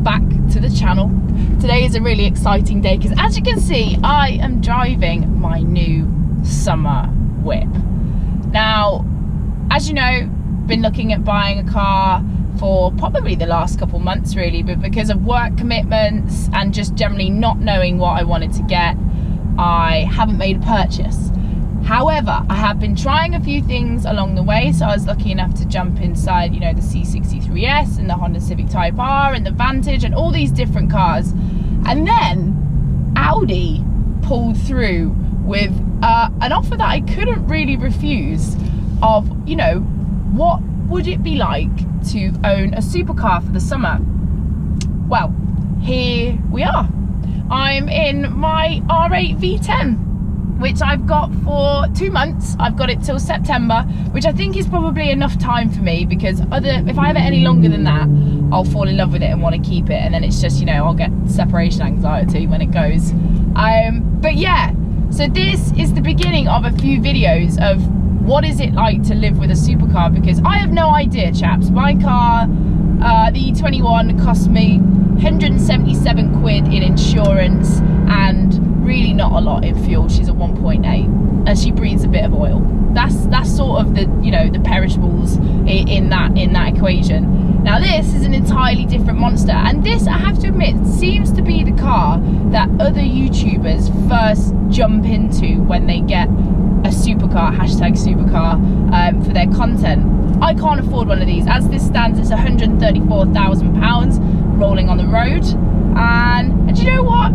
back to the channel. Today is a really exciting day because, as you can see, I am driving my new summer whip. Now, as you know, been looking at buying a car for probably the last couple months really, but because of work commitments and just generally not knowing what I wanted to get, I haven't made a purchase. However, I have been trying a few things along the way. So I was lucky enough to jump inside, you know, the C63S and the Honda Civic Type R and the Vantage and all these different cars. And then Audi pulled through with an offer that I couldn't really refuse of, you know, what would it be like to own a supercar for the summer? Well, here we are. I'm in my R8 V10. Which I've got for 2 months. I've got it till September, which I think is probably enough time for me, because if I have it any longer than that, I'll fall in love with it and want to keep it, and then it's just, you know, I'll get separation anxiety when it goes. But yeah, so this is the beginning of a few videos of what is it like to live with a supercar, because I have no idea, chaps. My car, the E21, cost me 177 quid in insurance and really not a lot in fuel. She's a 1.8 and she breathes a bit of oil. That's sort of the, you know, the perishables in that equation. Now this is an entirely different monster, and this, I have to admit, seems to be the car that other YouTubers first jump into when they get a supercar, #supercar, for their content. I can't afford one of these. As this stands, it's £134,000 rolling on the road, and you know what?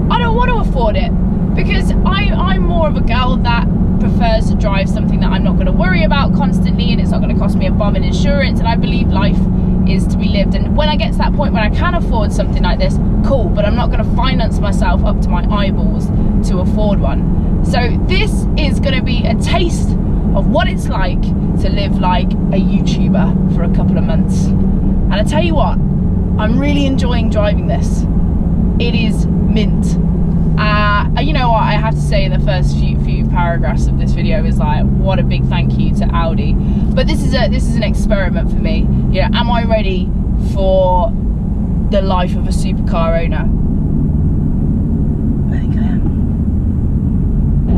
I don't want to afford it, because I'm more of a girl that prefers to drive something that I'm not going to worry about constantly, and it's not going to cost me a bomb in insurance, and I believe life is to be lived. And when I get to that point when I can afford something like this, cool, but I'm not going to finance myself up to my eyeballs to afford one. So this is going to be a taste of what it's like to live like a YouTuber for a couple of months. And I tell you what, I'm really enjoying driving this. It is mint. You know what, I have to say in the first few paragraphs of this video is like, what a big thank you to Audi. But this is an experiment for me. You know, am I ready for the life of a supercar owner? I think I am.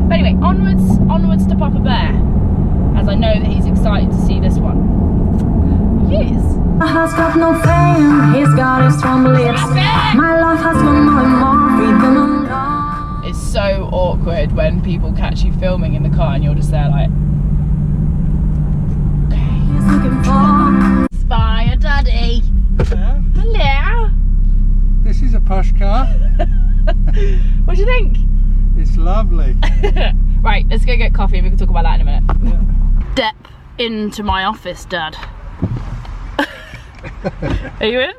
But anyway, onwards to Papa Bear, as I know that he's excited to see this one. Yes. Has got no fame, he's got his strong lips. My life has got more freedom and love. It's so awkward when people catch you filming in the car and you're just there like, okay. He's looking for Spire Daddy. Yeah. Hello. This is a posh car. What do you think? It's lovely. Right, let's go get coffee and we can talk about that in a minute. Yeah. Step into my office, Dad. Are you in?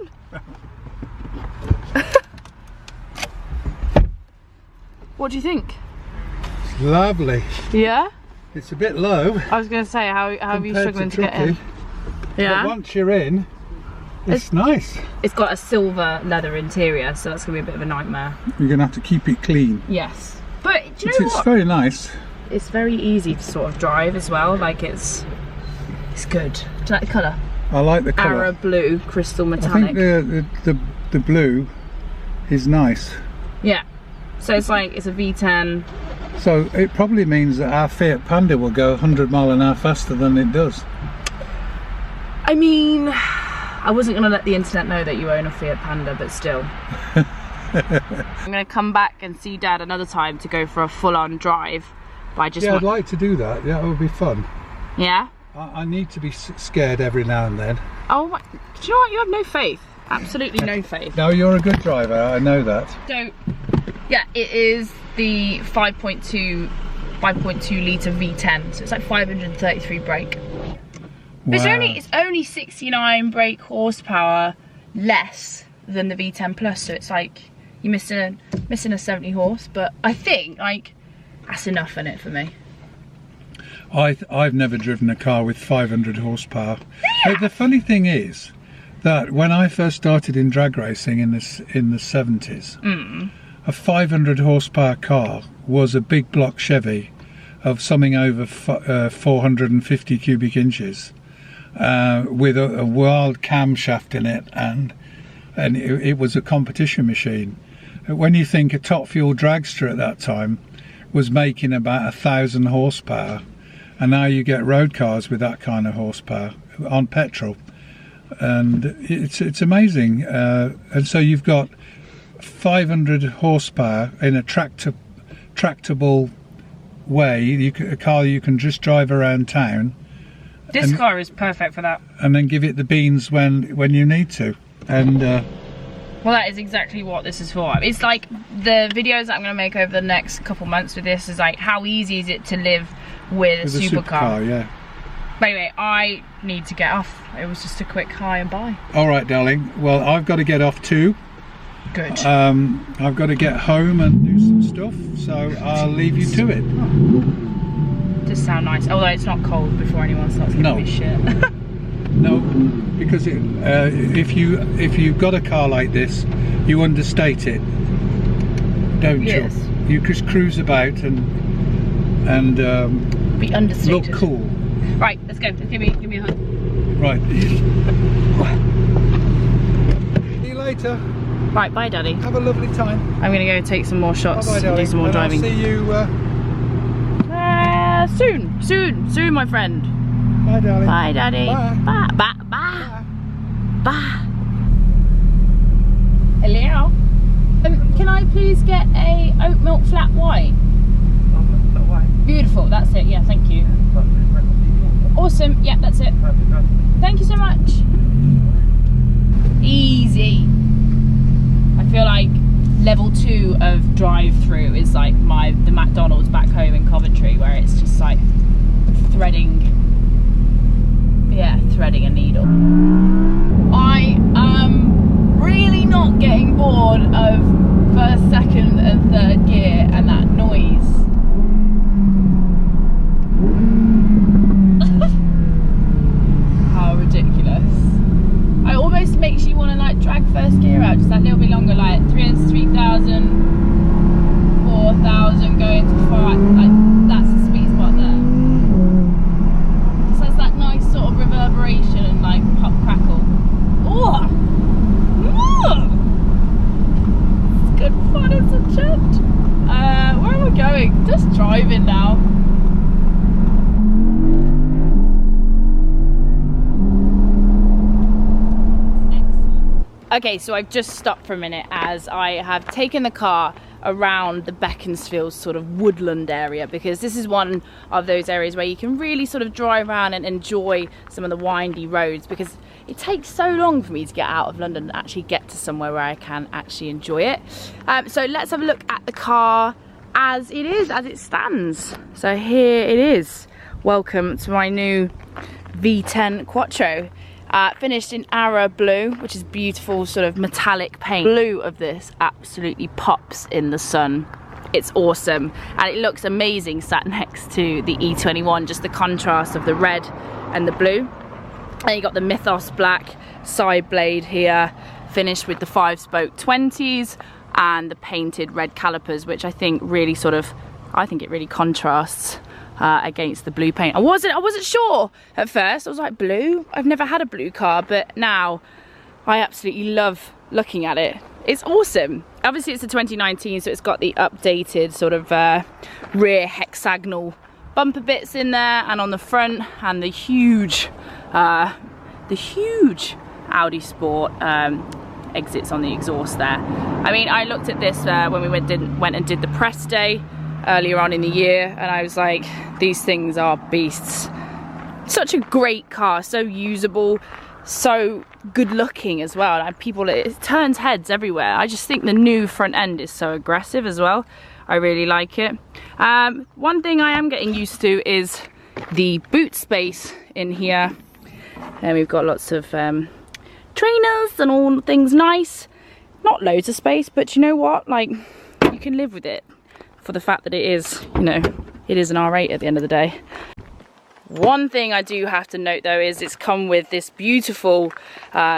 What do you think? It's lovely. Yeah? It's a bit low. I was going to say, how are you struggling to get in? But Yeah? once you're in, it's nice. It's got a silver leather interior, so that's going to be a bit of a nightmare. You're going to have to keep it clean. Yes. But do you know It's what? very nice. It's very easy to sort of drive as well. Like it's good. Do you like the colour? I like the colour. Arrow blue, crystal I metallic. think the blue is nice. Yeah. So it's like, it's a V10. So it probably means that our Fiat Panda will go 100 mile an hour faster than it does. I mean, I wasn't going to let the internet know that you own a Fiat Panda, but still. I'm going to come back and see Dad another time to go for a full-on drive. But I just Yeah, I'd like to do that. Yeah, it would be fun. Yeah? I need to be scared every now and then. Oh, my, do you know what? You have no faith. Absolutely no faith. No, you're a good driver. I know that. So, yeah, it is the 5.2 litre V10. So it's like 533 brake. But Wow. it's only 69 brake horsepower less than the V10 Plus. So it's like you're missing a 70 horse. But I think like that's enough in it for me. I've never driven a car with 500 horsepower. But the funny thing is that when I first started in drag racing in the 70s, a 500 horsepower car was a big block Chevy of something over 450 cubic inches with a wild camshaft in it, and and it was a competition machine. When you think a top fuel dragster at that time was making about 1,000 horsepower, and now you get road cars with that kind of horsepower on petrol, and it's amazing. And so you've got 500 horsepower in a tractable way, a car you can just drive around town. This car is perfect for that. And then give it the beans when you need to. And well, that is exactly what this is for. It's like the videos that I'm going to make over the next couple months with this is like, how easy is it to live with a supercar? Yeah. But anyway, I need to get off. It was just a quick hi and bye. All right, darling. Well, I've got to get off too. Good. I've got to get home and do some stuff, so I'll leave you to it. Does sound nice, although it's not cold before anyone starts giving me shit. No, because if you've got a car like this, you understate it, don't you? Yes. You just cruise about and be understated. look cool. Right, let's go. Give me a hug. Right. See you later. Right, bye, Daddy. Have a lovely time. I'm gonna go take some more shots Bye, and do some more and driving. I'll see you soon, my friend. Bye, darling. Bye, Daddy. Bye. Bye. Bye. Bye. Bye. Hello. Can I please get a oat milk flat white? Beautiful. That's it. Yeah, thank you. Awesome. Yeah, that's it. Thank you so much. Easy. I feel like level 2 of drive-through is like the McDonald's back home in Coventry, where it's just like threading a needle. I am really not getting bored of first, second and third gear and that noise. How ridiculous. It almost makes you want to like drag first gear out just that little bit longer, like 3,000, 4,000 going to 5, like that's the sweet spot there. So that's that nice sort of reverberation and like pop crackle. Oh! It's good fun as a gent. Where am I going? Just driving now. Okay, so I've just stopped for a minute as I have taken the car around the Beaconsfield sort of woodland area, because this is one of those areas where you can really sort of drive around and enjoy some of the windy roads, because it takes so long for me to get out of London and actually get to somewhere where I can actually enjoy it. So let's have a look at the car as it is, as it stands. So here it is. Welcome to my new V10 Quattro. Finished in Ara blue, which is beautiful sort of metallic paint. Blue of this absolutely pops in the sun. It's awesome, and it looks amazing sat next to the E21, just the contrast of the red and the blue. And you got the Mythos black side blade here, finished with the 5-spoke 20s and the painted red calipers, which I think really I think it really contrasts against the blue paint. I wasn't sure at first. I was like, blue? I've never had a blue car, but now I absolutely love looking at it. It's awesome. Obviously it's a 2019, so it's got the updated sort of rear hexagonal bumper bits in there and on the front, and the huge Audi Sport exits on the exhaust there. I mean, I looked at this when we went and did the press day earlier on in the year, and I was like, these things are beasts. Such a great car, so usable, so good looking as well, and it turns heads everywhere. I just think the new front end is so aggressive as well. I really like it. One thing I am getting used to is the boot space in here, and we've got lots of trainers and all things nice. Not loads of space, but you know what, like, you can live with it for the fact that it is, you know, it is an R8 at the end of the day. One thing I do have to note though is it's come with this beautiful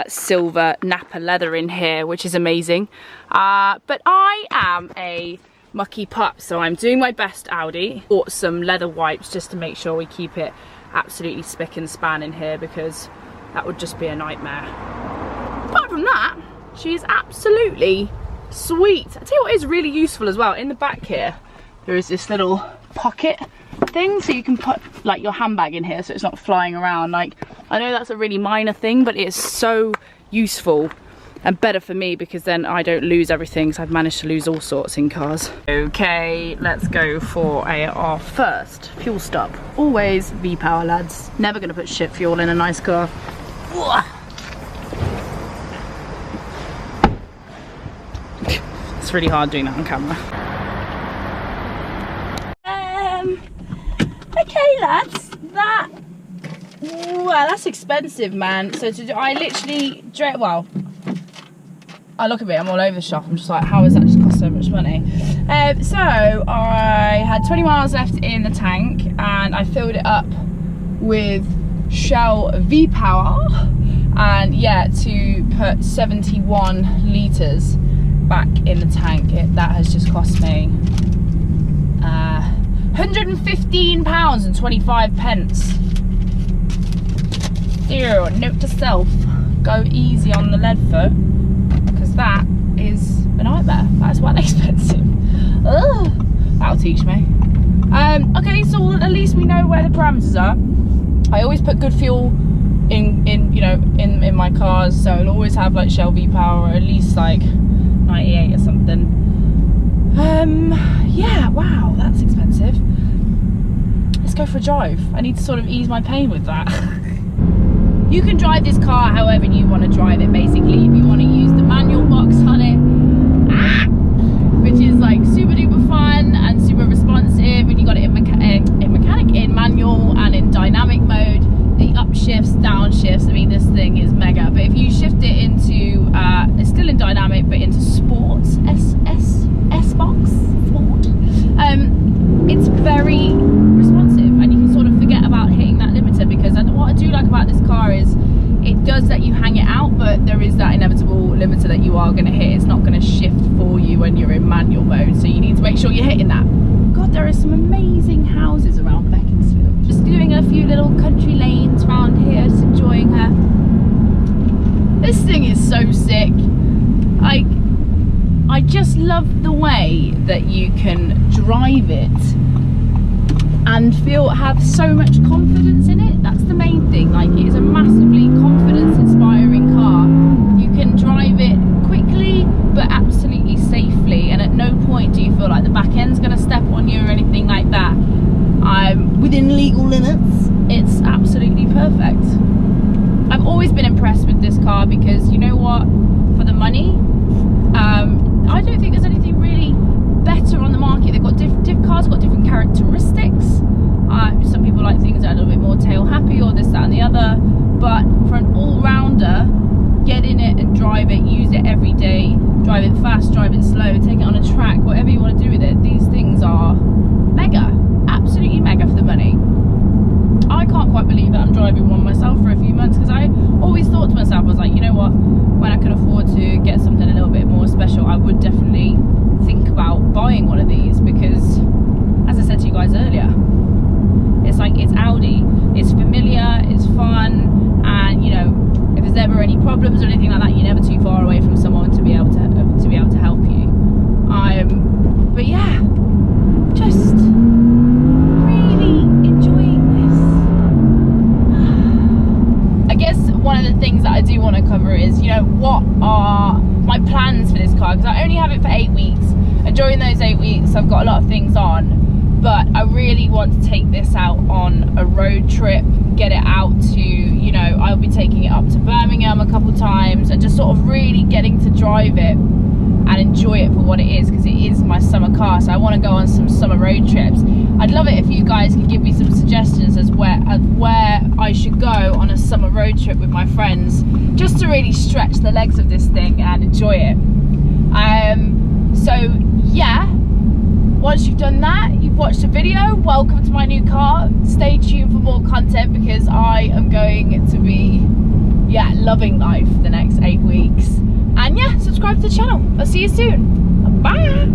silver Nappa leather in here, which is amazing. But I am a mucky pup, so I'm doing my best, Audi. Bought some leather wipes just to make sure we keep it absolutely spick and span in here, because that would just be a nightmare. Apart from that, She is absolutely sweet. I tell you what is really useful as well, in the back here there is this little pocket thing, so you can put like your handbag in here so it's not flying around. Like, I know that's a really minor thing, but it's so useful and better for me because then I don't lose everything, because I've managed to lose all sorts in cars. Okay, let's go for our first fuel stop. Always V-Power, lads. Never gonna put shit fuel in a nice car. It's really hard doing that on camera. Okay, lads, well, that's expensive, man. So I literally, well, I look at it, I'm all over the shop. I'm just like, how has that just cost so much money? So I had 20 miles left in the tank, and I filled it up with Shell V-Power, and yeah, to put 71 litres back in the tank. That has just cost me £115.25. Ew, note to self, go easy on the lead foot, because that is a nightmare. That's well expensive. Ugh, that'll teach me. Okay, so at least we know where the parameters are. I always put good fuel in my cars, so I'll always have like Shell V-Power, or at least like 98 or something. Yeah, wow, that's expensive. Let's go for a drive. I need to sort of ease my pain with that. You can drive this car however you want to drive it, basically. If you want to use the manual box on it, which is like super duper fun and super responsive, and you got it in manual and in dynamic mode, the upshifts, downshifts, I mean, this thing is mega. But if you shift it into, it's still in dynamic, but into sports, S-Box, sport, it's very responsive, and you can sort of forget about hitting that limiter, because what I do like about this car is it does let you hang it out, but there is that inevitable limiter that you are going to hit. It's not going to shift for you when you're in manual mode, so you need to make sure you're hitting that. God, there are some amazing houses around Beaconsfield. Just doing a few little country lanes around here, just enjoying her. This thing is so sick. I just love the way that you can drive it and have so much confidence in it. That's the main thing. Like, it is a massively confidence inspiring car. You can drive it quickly but absolutely safely, and at no point do you feel like the back end's going to step on you or anything like that. Within legal limits, it's absolutely perfect. I've always been impressed with this car because, you know what, for the money, I don't think there's anything really better on the market. They've got cars got different characteristics. Some people like things that are a little bit more tail happy, or this, that and the other, but for an all-rounder, get in it and drive it, use it every day, drive it fast, drive it slow, take it on a track, whatever you want to do with it. These things are mega, absolutely mega for the money. I can't quite believe that I'm driving one myself for a few months, because I always thought to myself, I was like, you know what, when I can afford to get something a little bit more special, I would definitely think about buying one of these, because as I said to you guys earlier, it's like, it's Audi, it's familiar, it's fun, and you know, if there's ever any problems or anything like that, you're never too far away from someone to be able to help you. But yeah, just really enjoying this. I guess one of the things that I do want to cover is, you know, what are my plans for this car, because I only have it for 8 weeks, and during those 8 weeks I've got a lot of things on, but I really want to take this out on a road trip, get it out to, you know, I'll be taking it up to Birmingham a couple times, and just sort of really getting to drive it and enjoy it for what it is, because it is my summer car. So I want to go on some summer road trips. I'd love it if you guys could give me some suggestions as where I should go on a summer road trip with my friends, just to really stretch the legs of this thing and enjoy it. So yeah, once you've done that, you've watched the video, welcome to my new car. Stay tuned for more content, because I am going to be, yeah, loving life the next 8 weeks. And yeah, subscribe to the channel. I'll see you soon. Bye.